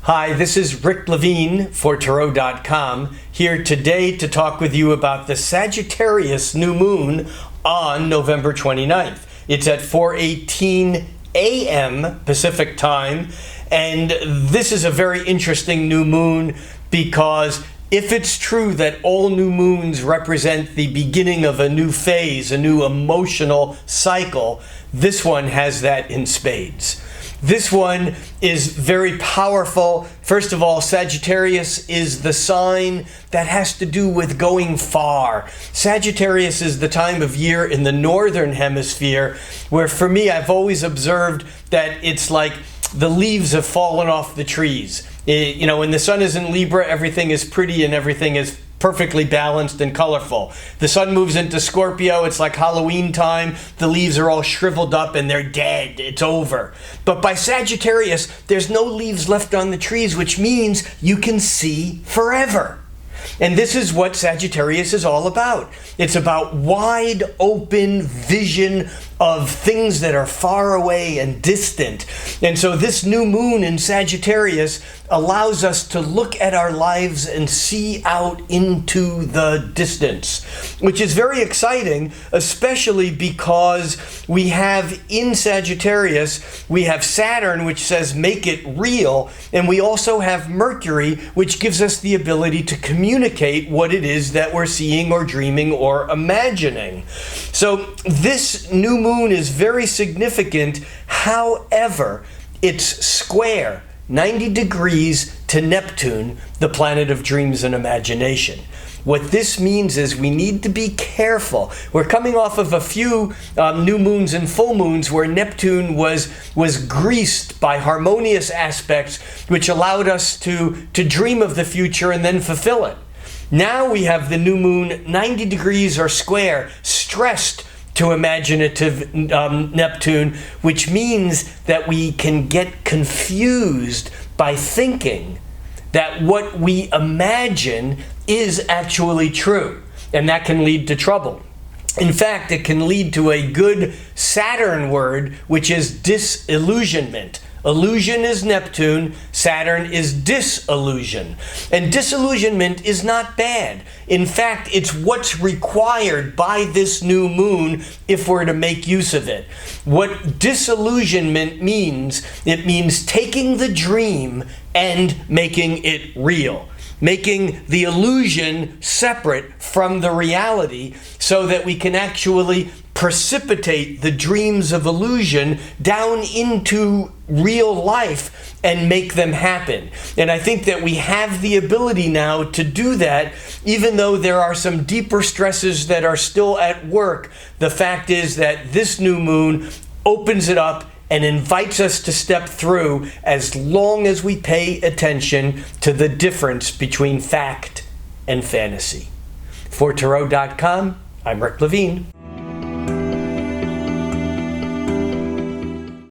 Hi, this is Rick Levine for Tarot.com, here today to talk with you about the Sagittarius new moon on November 29th. It's at 4:18 a.m. Pacific time, and this is a very interesting new moon because if it's true that all new moons represent the beginning of a new phase, a new emotional cycle, this one has that in spades. This one is very powerful. First of all, Sagittarius is the sign that has to do with going far. Sagittarius is the time of year in the northern hemisphere where, for me, I've always observed that it's like the leaves have fallen off the trees. When the sun is in Libra, everything is pretty and everything is perfectly balanced and colorful. The sun moves into Scorpio, it's like Halloween time. The leaves are all shriveled up and they're dead. It's over. But by Sagittarius, there's no leaves left on the trees, which means you can see forever. And this is what Sagittarius is all about. It's about wide open vision of things that are far away and distant. And so this new moon in Sagittarius allows us to look at our lives and see out into the distance, which is very exciting, especially because we have in Sagittarius, we have Saturn, which says make it real, and we also have Mercury, which gives us the ability to communicate what it is that we're seeing or dreaming or imagining. So this new moon is very significant. However, it's square 90 degrees to Neptune, the planet of dreams and imagination. What this means is we need to be careful. We're coming off of a few new moons and full moons where Neptune was greased by harmonious aspects, which allowed us to dream of the future and then fulfill it. Now we have the new moon 90 degrees or square, stressed to imaginative Neptune, which means that we can get confused by thinking that what we imagine is actually true, and that can lead to trouble. In fact, it can lead to a good Saturn word, which is disillusionment. Illusion is Neptune, Saturn is disillusion. And disillusionment is not bad. In fact, it's what's required by this new moon if we're to make use of it. What disillusionment means, it means taking the dream and making it real. Making the illusion separate from the reality so that we can actually precipitate the dreams of illusion down into real life and make them happen. And I think that we have the ability now to do that, even though there are some deeper stresses that are still at work. The fact is that this new moon opens it up and invites us to step through as long as we pay attention to the difference between fact and fantasy. For Tarot.com, I'm Rick Levine.